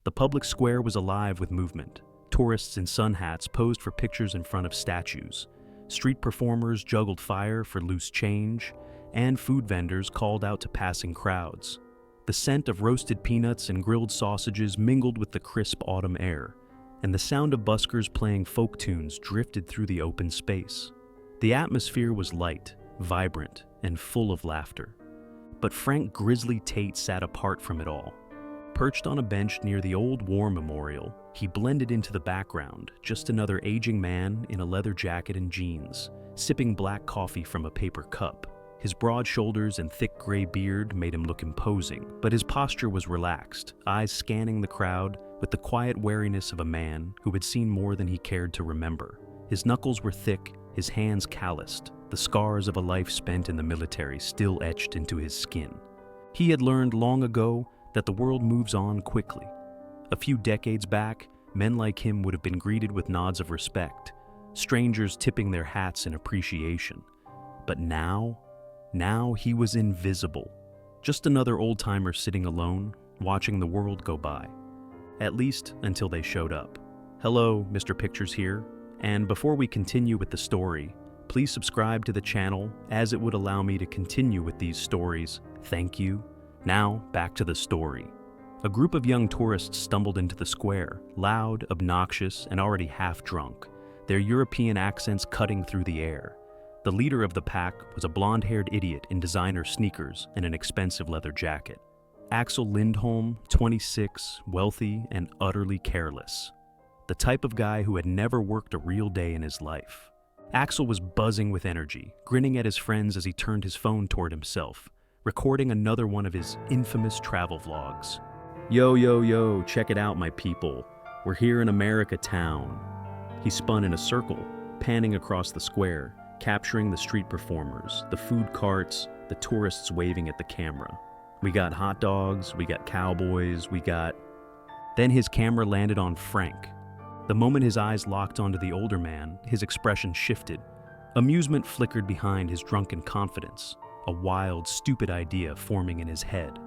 The public square was alive with movement. Tourists in sun hats posed for pictures in front of statues. Street performers juggled fire for loose change, and food vendors called out to passing crowds. The scent of roasted peanuts and grilled sausages mingled with the crisp autumn air, and the sound of buskers playing folk tunes drifted through the open space. The atmosphere was light, vibrant, and full of laughter. But Frank Grizzly Tate sat apart from it all. Perched on a bench near the old war memorial, he blended into the background, just another aging man in a leather jacket and jeans, sipping black coffee from a paper cup. His broad shoulders and thick gray beard made him look imposing, but his posture was relaxed, eyes scanning the crowd with the quiet wariness of a man who had seen more than he cared to remember. His knuckles were thick, his hands calloused, the scars of a life spent in the military still etched into his skin. He had learned long ago that the world moves on quickly. A few decades back, men like him would have been greeted with nods of respect, strangers tipping their hats in appreciation. But now he was invisible. Just another old-timer sitting alone, watching the world go by. At least until they showed up. Hello, Mr. Pictures here, and before we continue with the story, please subscribe to the channel as it would allow me to continue with these stories. Thank you. Now, back to the story. A group of young tourists stumbled into the square, loud, obnoxious, and already half drunk, their European accents cutting through the air. The leader of the pack was a blonde-haired idiot in designer sneakers and an expensive leather jacket. Axel Lindholm, 26, wealthy, and utterly careless. The type of guy who had never worked a real day in his life. Axel was buzzing with energy, grinning at his friends as he turned his phone toward himself, recording another one of his infamous travel vlogs. Yo, check it out, my people. We're here in America town. He spun in a circle, panning across the square, capturing the street performers, the food carts, the tourists waving at the camera. We got hot dogs, we got cowboys, Then his camera landed on Frank. The moment his eyes locked onto the older man, his expression shifted. Amusement flickered behind his drunken confidence, a wild, stupid idea forming in his head.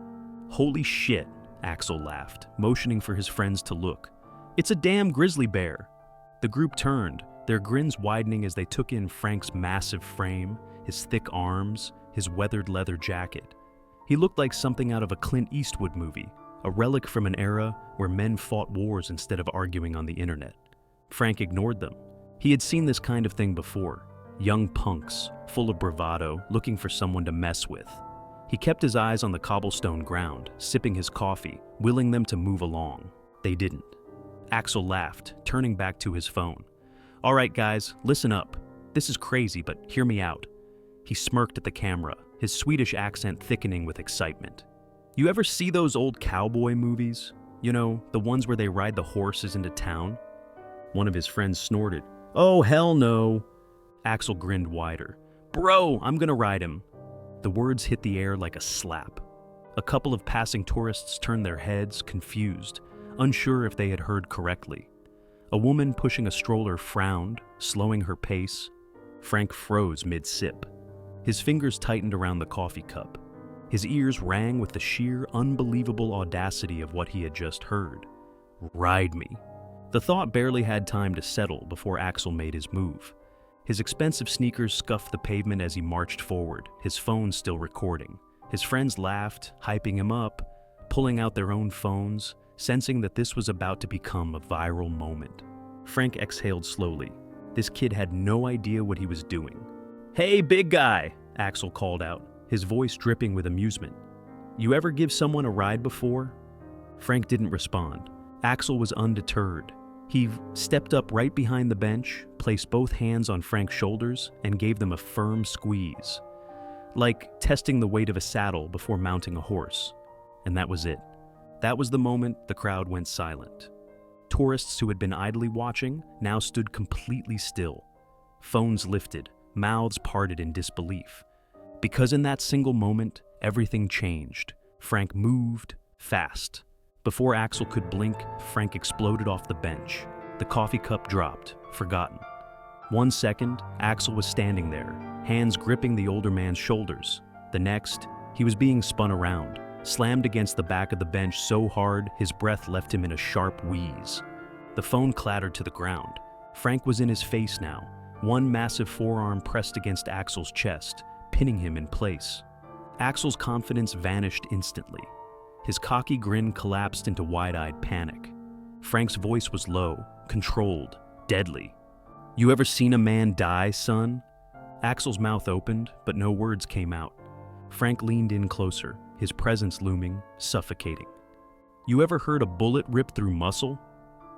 Holy shit, Axel laughed, motioning for his friends to look. It's a damn grizzly bear. The group turned, their grins widening as they took in Frank's massive frame, his thick arms, his weathered leather jacket. He looked like something out of a Clint Eastwood movie, a relic from an era where men fought wars instead of arguing on the internet. Frank ignored them. He had seen this kind of thing before. Young punks, full of bravado, looking for someone to mess with. He kept his eyes on the cobblestone ground, sipping his coffee, willing them to move along. They didn't. Axel laughed, turning back to his phone. All right, guys, listen up. This is crazy, but hear me out. He smirked at the camera, his Swedish accent thickening with excitement. You ever see those old cowboy movies? You know, the ones where they ride the horses into town? One of his friends snorted. Oh, hell no. Axel grinned wider. Bro, I'm gonna ride him. The words hit the air like a slap. A couple of passing tourists turned their heads, confused, unsure if they had heard correctly. A woman pushing a stroller frowned, slowing her pace. Frank froze mid-sip. His fingers tightened around the coffee cup. His ears rang with the sheer, unbelievable audacity of what he had just heard. Ride me. The thought barely had time to settle before Axel made his move. His expensive sneakers scuffed the pavement as he marched forward, his phone still recording. His friends laughed, hyping him up, pulling out their own phones, sensing that this was about to become a viral moment. Frank exhaled slowly. This kid had no idea what he was doing. Hey, big guy, Axel called out, his voice dripping with amusement. You ever give someone a ride before? Frank didn't respond. Axel was undeterred. He stepped up right behind the bench, placed both hands on Frank's shoulders, and gave them a firm squeeze. Like testing the weight of a saddle before mounting a horse. And that was it. That was the moment the crowd went silent. Tourists who had been idly watching now stood completely still. Phones lifted, mouths parted in disbelief. Because in that single moment, everything changed. Frank moved fast. Before Axel could blink, Frank exploded off the bench. The coffee cup dropped, forgotten. 1 second, Axel was standing there, hands gripping the older man's shoulders. The next, he was being spun around, slammed against the back of the bench so hard his breath left him in a sharp wheeze. The phone clattered to the ground. Frank was in his face now, one massive forearm pressed against Axel's chest, pinning him in place. Axel's confidence vanished instantly. His cocky grin collapsed into wide-eyed panic. Frank's voice was low, controlled, deadly. "You ever seen a man die, son?" Axel's mouth opened, but no words came out. Frank leaned in closer, his presence looming, suffocating. "You ever heard a bullet rip through muscle?"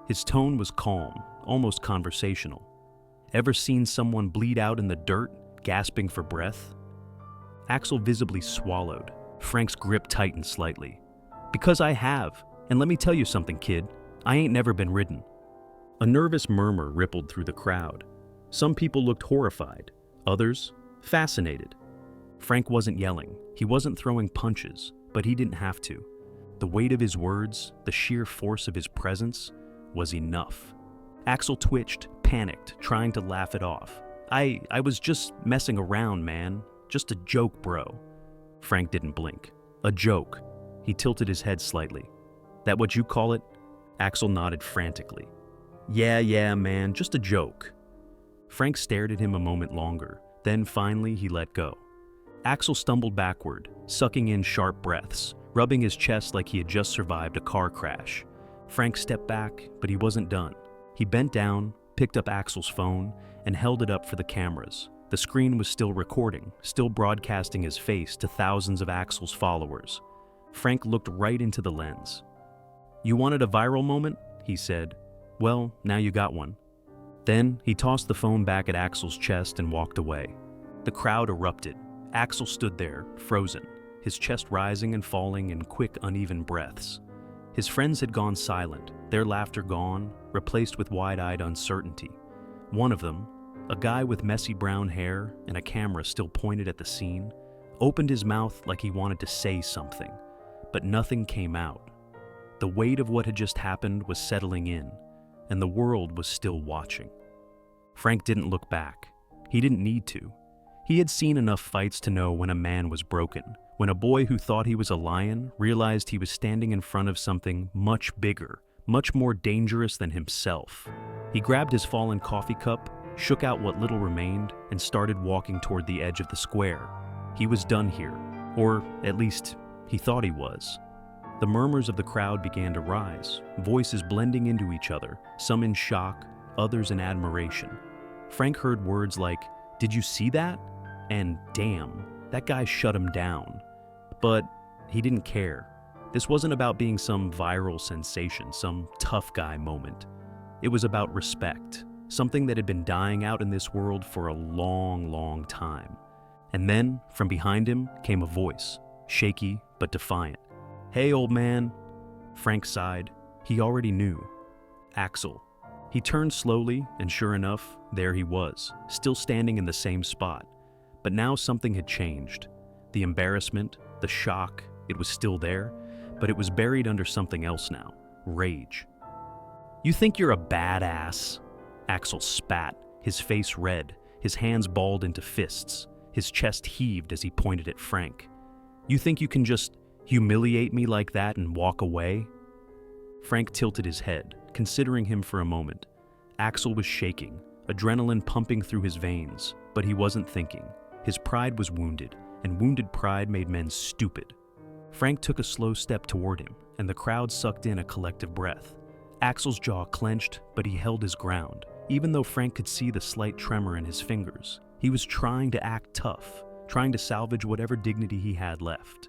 His tone was calm, almost conversational. "Ever seen someone bleed out in the dirt, gasping for breath?" Axel visibly swallowed. Frank's grip tightened slightly. "Because I have, and let me tell you something, kid. I ain't never been ridden." A nervous murmur rippled through the crowd. Some people looked horrified, others fascinated. Frank wasn't yelling, he wasn't throwing punches, but he didn't have to. The weight of his words, the sheer force of his presence, was enough. Axel twitched, panicked, trying to laugh it off. I was just messing around, man. Just a joke, bro." Frank didn't blink. "A joke." He tilted his head slightly. "That what you call it?" Axel nodded frantically. Yeah, man, just a joke." Frank stared at him a moment longer, then finally he let go. Axel stumbled backward, sucking in sharp breaths, rubbing his chest like he had just survived a car crash. Frank stepped back, but he wasn't done. He bent down, picked up Axel's phone, and held it up for the cameras. The screen was still recording, still broadcasting his face to thousands of Axel's followers. Frank looked right into the lens. "You wanted a viral moment?" he said. "Well, now you got one." Then he tossed the phone back at Axel's chest and walked away. The crowd erupted. Axel stood there, frozen, his chest rising and falling in quick, uneven breaths. His friends had gone silent, their laughter gone, replaced with wide-eyed uncertainty. One of them, a guy with messy brown hair and a camera still pointed at the scene, opened his mouth like he wanted to say something, but nothing came out. The weight of what had just happened was settling in, and the world was still watching. Frank didn't look back. He didn't need to. He had seen enough fights to know when a man was broken, when a boy who thought he was a lion realized he was standing in front of something much bigger, much more dangerous than himself. He grabbed his fallen coffee cup, shook out what little remained, and started walking toward the edge of the square. He was done here, or at least he thought he was. The murmurs of the crowd began to rise, voices blending into each other, some in shock, others in admiration. Frank heard words like, "Did you see that?" and "Damn, that guy shut him down." But he didn't care. This wasn't about being some viral sensation, some tough guy moment. It was about respect, something that had been dying out in this world for a long, long time. And then, from behind him, came a voice, shaky but defiant. "Hey, old man." Frank sighed. He already knew. Axel. He turned slowly, and sure enough, there he was, still standing in the same spot. But now something had changed. The embarrassment, the shock, it was still there, but it was buried under something else now, rage. "You think you're a badass?" Axel spat, his face red, his hands balled into fists. His chest heaved as he pointed at Frank. "You think you can just humiliate me like that and walk away?" Frank tilted his head, considering him for a moment. Axel was shaking, adrenaline pumping through his veins, but he wasn't thinking. His pride was wounded, and wounded pride made men stupid. Frank took a slow step toward him, and the crowd sucked in a collective breath. Axel's jaw clenched, but he held his ground, even though Frank could see the slight tremor in his fingers. He was trying to act tough, trying to salvage whatever dignity he had left.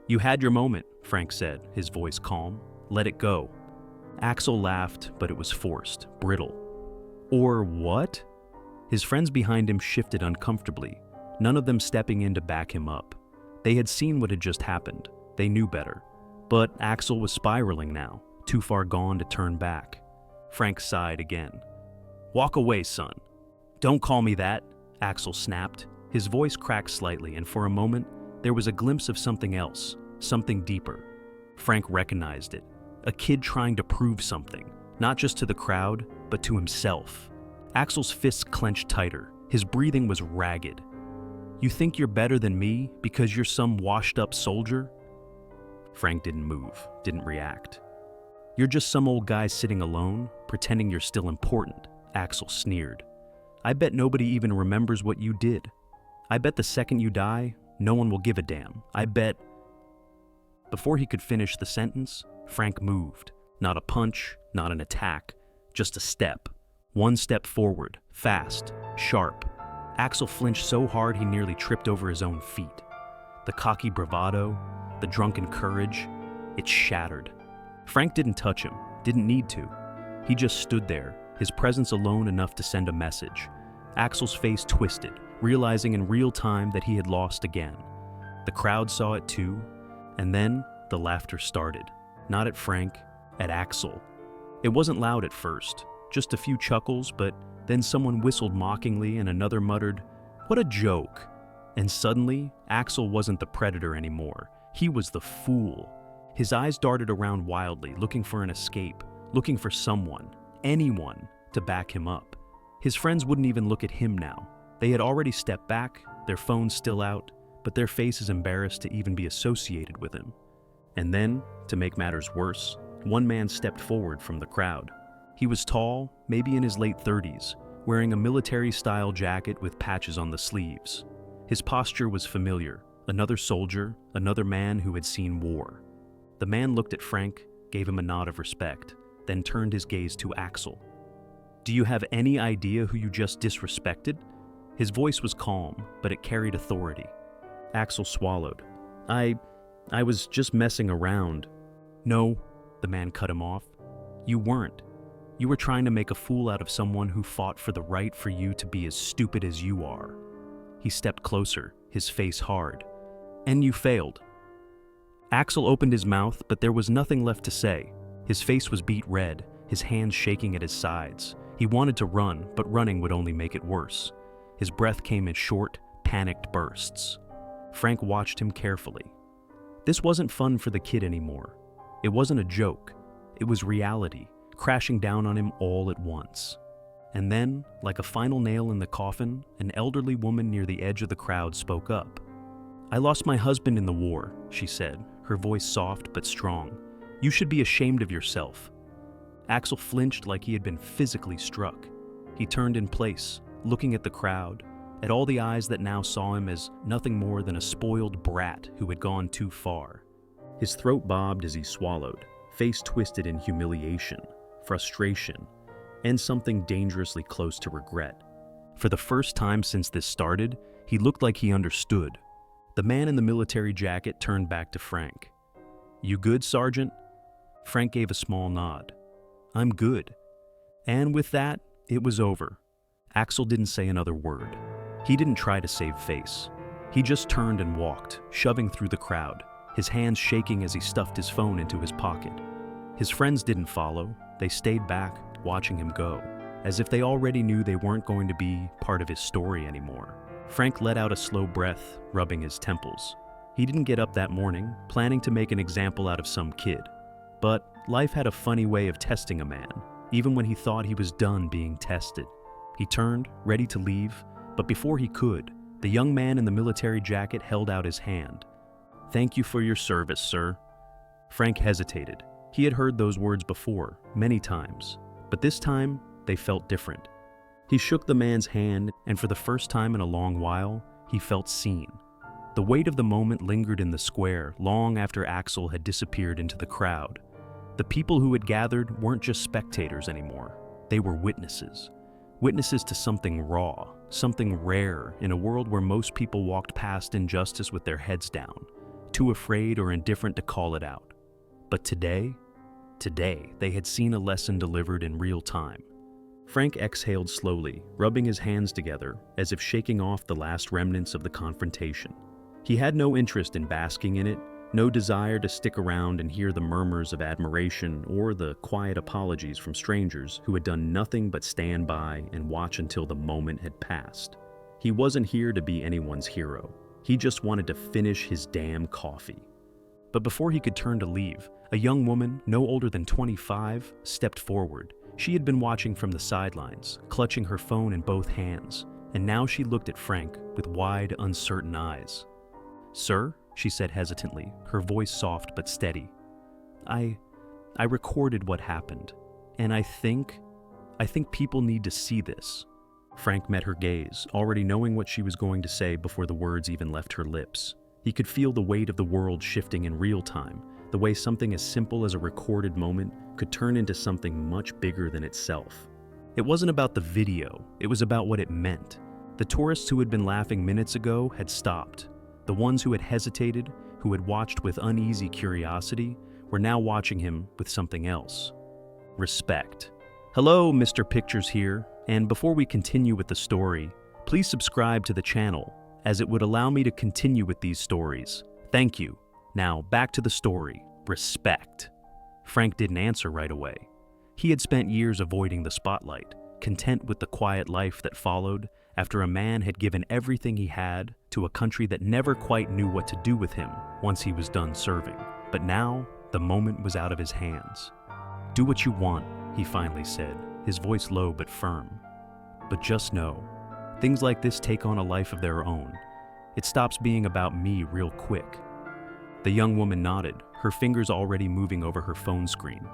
"You had your moment," Frank said, his voice calm. "Let it go." Axel laughed, but it was forced, brittle. "Or what?" His friends behind him shifted uncomfortably, none of them stepping in to back him up. They had seen what had just happened. They knew better. But Axel was spiraling now, too far gone to turn back. Frank sighed again. "Walk away, son." "Don't call me that," Axel snapped. His voice cracked slightly, and for a moment, there was a glimpse of something else, something deeper. Frank recognized it. A kid trying to prove something, not just to the crowd, but to himself. Axel's fists clenched tighter. His breathing was ragged. "You think you're better than me because you're some washed-up soldier?" Frank didn't move, didn't react. "You're just some old guy sitting alone, pretending you're still important," Axel sneered. "I bet nobody even remembers what you did. I bet the second you die, no one will give a damn. I bet—" Before he could finish the sentence, Frank moved. Not a punch, not an attack, just a step. One step forward, fast, sharp. Axel flinched so hard he nearly tripped over his own feet. The cocky bravado, the drunken courage, it shattered. Frank didn't touch him, didn't need to. He just stood there, his presence alone enough to send a message. Axel's face twisted, realizing in real time that he had lost again. The crowd saw it too, and then the laughter started. Not at Frank, at Axel. It wasn't loud at first, just a few chuckles, but then someone whistled mockingly and another muttered, "What a joke!" And suddenly, Axel wasn't the predator anymore. He was the fool. His eyes darted around wildly, looking for an escape, looking for someone, anyone, to back him up. His friends wouldn't even look at him now. They had already stepped back, their phones still out, but their faces embarrassed to even be associated with him. And then, to make matters worse, one man stepped forward from the crowd. He was tall, maybe in his late 30s, wearing a military-style jacket with patches on the sleeves. His posture was familiar, another soldier, another man who had seen war. The man looked at Frank, gave him a nod of respect, then turned his gaze to Axel. "Do you have any idea who you just disrespected?" His voice was calm, but it carried authority. Axel swallowed. I was just messing around." "No," the man cut him off. "You weren't. You were trying to make a fool out of someone who fought for the right for you to be as stupid as you are." He stepped closer, his face hard. "And you failed." Axel opened his mouth, but there was nothing left to say. His face was beet red, his hands shaking at his sides. He wanted to run, but running would only make it worse. His breath came in short, panicked bursts. Frank watched him carefully. This wasn't fun for the kid anymore. It wasn't a joke. It was reality, crashing down on him all at once. And then, like a final nail in the coffin, an elderly woman near the edge of the crowd spoke up. "I lost my husband in the war," she said, her voice soft but strong. "You should be ashamed of yourself." Axel flinched like he had been physically struck. He turned in place, looking at the crowd, at all the eyes that now saw him as nothing more than a spoiled brat who had gone too far. His throat bobbed as he swallowed, face twisted in humiliation, frustration, and something dangerously close to regret. For the first time since this started, he looked like he understood. The man in the military jacket turned back to Frank. "You good, Sergeant?" Frank gave a small nod. "I'm good." And with that, it was over. Axel didn't say another word. He didn't try to save face. He just turned and walked, shoving through the crowd, his hands shaking as he stuffed his phone into his pocket. His friends didn't follow. They stayed back, watching him go, as if they already knew they weren't going to be part of his story anymore. Frank let out a slow breath, rubbing his temples. He didn't get up that morning, planning to make an example out of some kid. But life had a funny way of testing a man, even when he thought he was done being tested. He turned, ready to leave, but before he could, the young man in the military jacket held out his hand. "Thank you for your service, sir." Frank hesitated. He had heard those words before, many times, but this time they felt different. He shook the man's hand, and for the first time in a long while, he felt seen. The weight of the moment lingered in the square long after Axel had disappeared into the crowd. The people who had gathered weren't just spectators anymore. They were witnesses. Witnesses to something raw, something rare in a world where most people walked past injustice with their heads down, too afraid or indifferent to call it out. But today, they had seen a lesson delivered in real time. Frank exhaled slowly, rubbing his hands together as if shaking off the last remnants of the confrontation. He had no interest in basking in it, no desire to stick around and hear the murmurs of admiration or the quiet apologies from strangers who had done nothing but stand by and watch until the moment had passed. He wasn't here to be anyone's hero. He just wanted to finish his damn coffee. But before he could turn to leave, a young woman, no older than 25, stepped forward. She had been watching from the sidelines, clutching her phone in both hands, and now she looked at Frank with wide, uncertain eyes. "Sir?" she said hesitantly, her voice soft but steady. I recorded what happened, and I think people need to see this." Frank met her gaze, already knowing what she was going to say before the words even left her lips. He could feel the weight of the world shifting in real time, the way something as simple as a recorded moment could turn into something much bigger than itself. It wasn't about the video, it was about what it meant. The tourists who had been laughing minutes ago had stopped. The ones who had hesitated, who had watched with uneasy curiosity, were now watching him with something else. Respect. Hello, Mr. Pictures here, and before we continue with the story, please subscribe to the channel, as it would allow me to continue with these stories. Thank you. Now, back to the story. Respect. Frank didn't answer right away. He had spent years avoiding the spotlight, content with the quiet life that followed after a man had given everything he had to a country that never quite knew what to do with him once he was done serving. But now, the moment was out of his hands. "Do what you want," he finally said, his voice low but firm. "But just know, things like this take on a life of their own. It stops being about me real quick." The young woman nodded, her fingers already moving over her phone screen.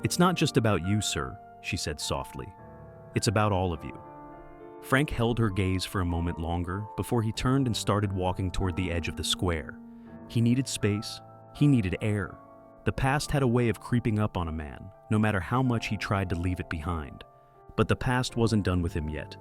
"It's not just about you, sir," she said softly. "It's about all of you." Frank held her gaze for a moment longer before he turned and started walking toward the edge of the square. He needed space. He needed air. The past had a way of creeping up on a man, no matter how much he tried to leave it behind. But the past wasn't done with him yet.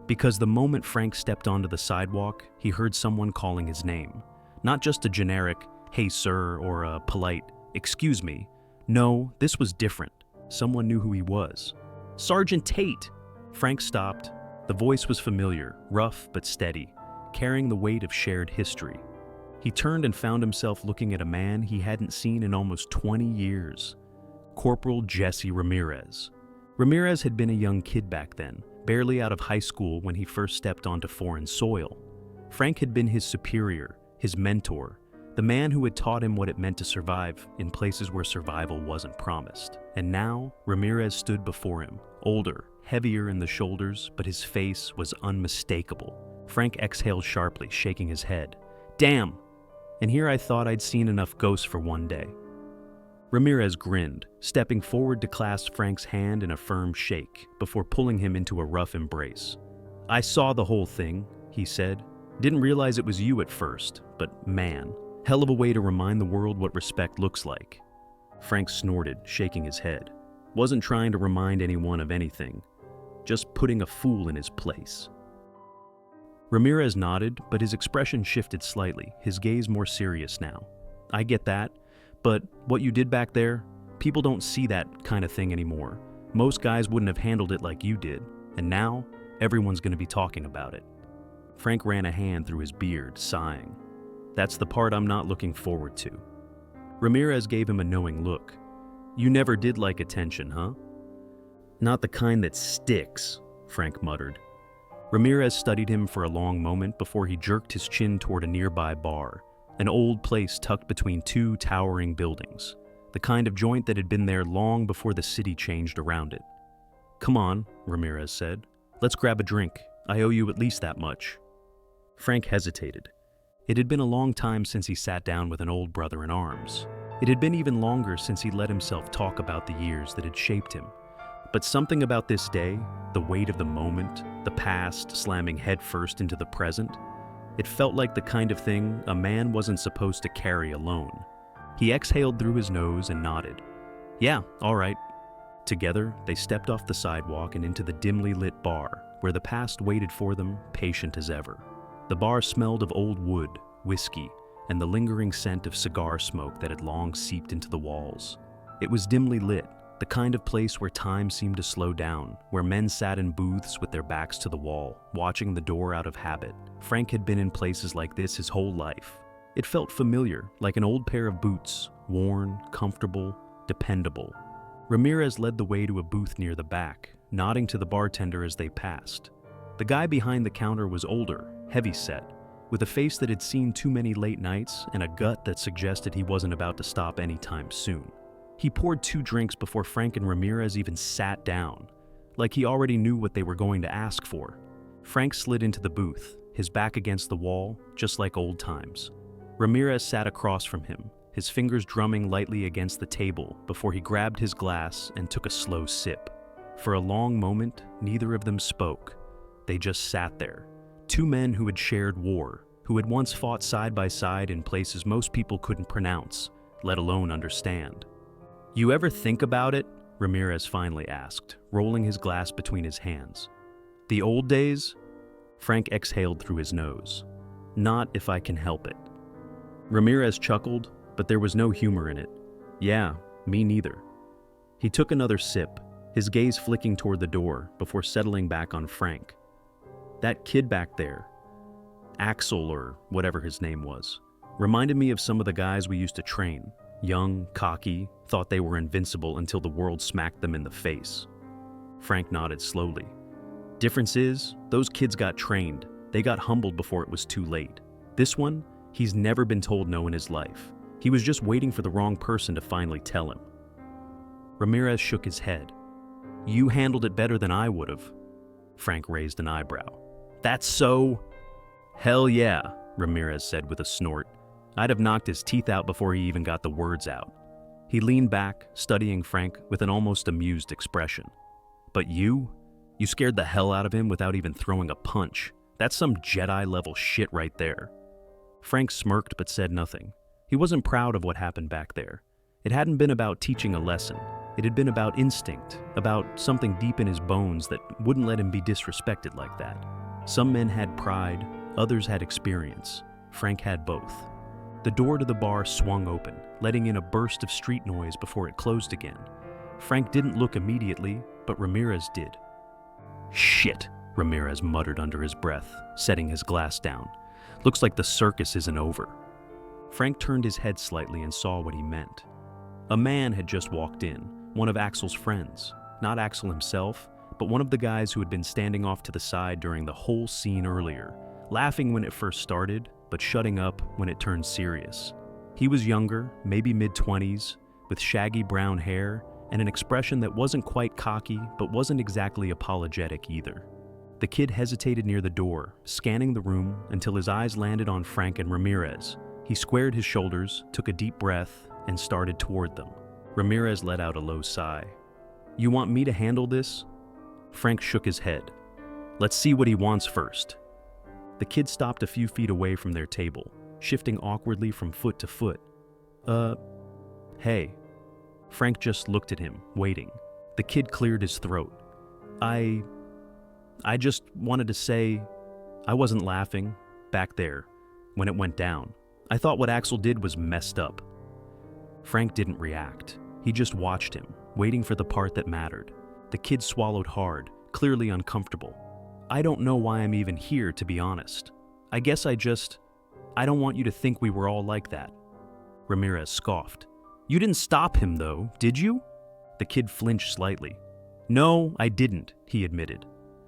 Because the moment Frank stepped onto the sidewalk, he heard someone calling his name. Not just a generic, "Hey sir," or a polite, "Excuse me." No, this was different. Someone knew who he was. "Sergeant Tate!" Frank stopped. The voice was familiar, rough but steady, carrying the weight of shared history. He turned and found himself looking at a man he hadn't seen in almost 20 years. Corporal Jesse Ramirez. Ramirez had been a young kid back then, barely out of high school when he first stepped onto foreign soil. Frank had been his superior, his mentor, the man who had taught him what it meant to survive in places where survival wasn't promised. And now, Ramirez stood before him, older, heavier in the shoulders, but his face was unmistakable. Frank exhaled sharply, shaking his head. "Damn! And here I thought I'd seen enough ghosts for one day." Ramirez grinned, stepping forward to clasp Frank's hand in a firm shake before pulling him into a rough embrace. "I saw the whole thing," he said. "Didn't realize it was you at first, but man, hell of a way to remind the world what respect looks like." Frank snorted, shaking his head. Wasn't trying to remind anyone of anything, just putting a fool in his place. Ramirez nodded, but his expression shifted slightly, his gaze more serious now. "I get that, but what you did back there, people don't see that kind of thing anymore. Most guys wouldn't have handled it like you did, and now everyone's going to be talking about it." Frank ran a hand through his beard, sighing. "That's the part I'm not looking forward to." Ramirez gave him a knowing look. "You never did like attention, huh?" "Not the kind that sticks," Frank muttered. Ramirez studied him for a long moment before he jerked his chin toward a nearby bar, an old place tucked between two towering buildings, the kind of joint that had been there long before the city changed around it. "Come on," Ramirez said. "Let's grab a drink. I owe you at least that much." Frank hesitated. It had been a long time since he sat down with an old brother in arms. It had been even longer since he let himself talk about the years that had shaped him. But something about this day, the weight of the moment, the past slamming headfirst into the present, it felt like the kind of thing a man wasn't supposed to carry alone. He exhaled through his nose and nodded. "Yeah, all right." Together, they stepped off the sidewalk and into the dimly lit bar, where the past waited for them, patient as ever. The bar smelled of old wood, whiskey, and the lingering scent of cigar smoke that had long seeped into the walls. It was dimly lit, the kind of place where time seemed to slow down, where men sat in booths with their backs to the wall, watching the door out of habit. Frank had been in places like this his whole life. It felt familiar, like an old pair of boots, worn, comfortable, dependable. Ramirez led the way to a booth near the back, nodding to the bartender as they passed. The guy behind the counter was older, heavy-set, with a face that had seen too many late nights and a gut that suggested he wasn't about to stop anytime soon. He poured 2 drinks before Frank and Ramirez even sat down, like he already knew what they were going to ask for. Frank slid into the booth, his back against the wall, just like old times. Ramirez sat across from him, his fingers drumming lightly against the table before he grabbed his glass and took a slow sip. For a long moment, neither of them spoke. They just sat there. Two men who had shared war, who had once fought side by side in places most people couldn't pronounce, let alone understand. "You ever think about it?" Ramirez finally asked, rolling his glass between his hands. "The old days?" Frank exhaled through his nose. "Not if I can help it." Ramirez chuckled, but there was no humor in it. "Yeah, me neither." He took another sip, his gaze flicking toward the door before settling back on Frank. "That kid back there, Axel or whatever his name was, reminded me of some of the guys we used to train. Young, cocky, thought they were invincible until the world smacked them in the face." Frank nodded slowly. "Difference is, those kids got trained. They got humbled before it was too late. This one, he's never been told no in his life. He was just waiting for the wrong person to finally tell him." Ramirez shook his head. "You handled it better than I would have." Frank raised an eyebrow. "That's so?" "Hell yeah," Ramirez said with a snort. "I'd have knocked his teeth out before he even got the words out." He leaned back, studying Frank with an almost amused expression. "But you scared the hell out of him without even throwing a punch. That's some Jedi-level shit right there." Frank smirked but said nothing. He wasn't proud of what happened back there. It hadn't been about teaching a lesson. It had been about instinct, about something deep in his bones that wouldn't let him be disrespected like that. Some men had pride, others had experience. Frank had both. The door to the bar swung open, letting in a burst of street noise before it closed again. Frank didn't look immediately, but Ramirez did. "Shit," Ramirez muttered under his breath, setting his glass down. "Looks like the circus isn't over." Frank turned his head slightly and saw what he meant. A man had just walked in, one of Axel's friends. Not Axel himself, but one of the guys who had been standing off to the side during the whole scene earlier, laughing when it first started, but shutting up when it turned serious. He was younger, maybe mid-20s, with shaggy brown hair and an expression that wasn't quite cocky, but wasn't exactly apologetic either. The kid hesitated near the door, scanning the room until his eyes landed on Frank and Ramirez. He squared his shoulders, took a deep breath, and started toward them. Ramirez let out a low sigh. "You want me to handle this?" Frank shook his head. "Let's see what he wants first." The kid stopped a few feet away from their table, shifting awkwardly from foot to foot. Hey." Frank just looked at him, waiting. The kid cleared his throat. I just wanted to say, I wasn't laughing, back there, when it went down. I thought what Axel did was messed up." Frank didn't react. He just watched him, waiting for the part that mattered. The kid swallowed hard, clearly uncomfortable. "I don't know why I'm even here, to be honest. I guess I don't want you to think we were all like that." Ramirez scoffed. "You didn't stop him, though, did you?" The kid flinched slightly. "No, I didn't," he admitted.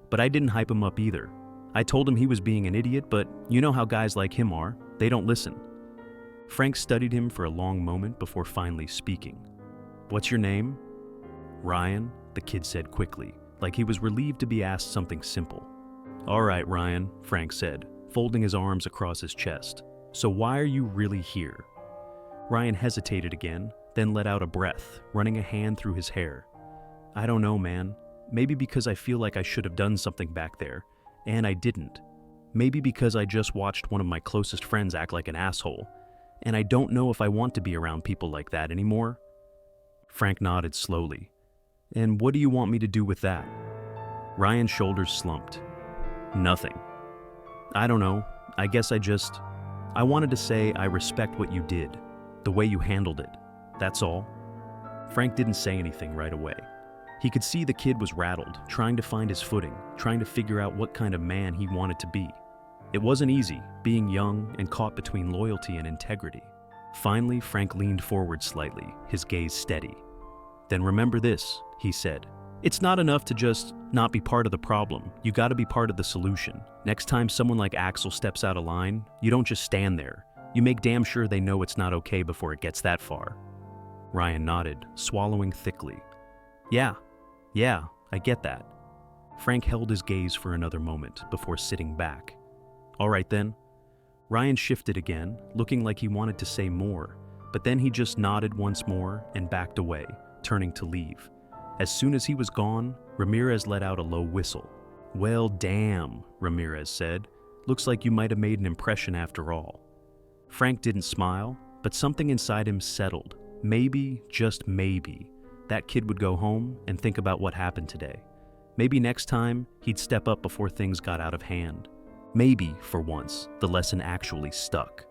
"But I didn't hype him up either. I told him he was being an idiot, but you know how guys like him are. They don't listen." Frank studied him for a long moment before finally speaking. "What's your name?" "Ryan," the kid said quickly, like he was relieved to be asked something simple. "All right, Ryan," Frank said, folding his arms across his chest. "So why are you really here?" Ryan hesitated again, then let out a breath, running a hand through his hair. "I don't know, man. Maybe because I feel like I should have done something back there, and I didn't. Maybe because I just watched one of my closest friends act like an asshole, and I don't know if I want to be around people like that anymore." Frank nodded slowly. "And what do you want me to do with that?" Ryan's shoulders slumped. "Nothing. I don't know. I guess I wanted to say I respect what you did, the way you handled it. That's all." Frank didn't say anything right away. He could see the kid was rattled, trying to find his footing, trying to figure out what kind of man he wanted to be. It wasn't easy, being young and caught between loyalty and integrity. Finally, Frank leaned forward slightly, his gaze steady. "Then remember this," he said. "It's not enough to just not be part of the problem. You gotta be part of the solution. Next time someone like Axel steps out of line, you don't just stand there. You make damn sure they know it's not okay before it gets that far." Ryan nodded, swallowing thickly. Yeah, I get that." Frank held his gaze for another moment before sitting back. "All right then. Ryan shifted again, looking like he wanted to say more, but then he just nodded once more and backed away, turning to leave. As soon as he was gone, Ramirez let out a low whistle. "Well, damn," Ramirez said. "Looks like you might have made an impression after all." Frank didn't smile, but something inside him settled. Maybe, just maybe, that kid would go home and think about what happened today. Maybe next time, he'd step up before things got out of hand. Maybe, for once, the lesson actually stuck.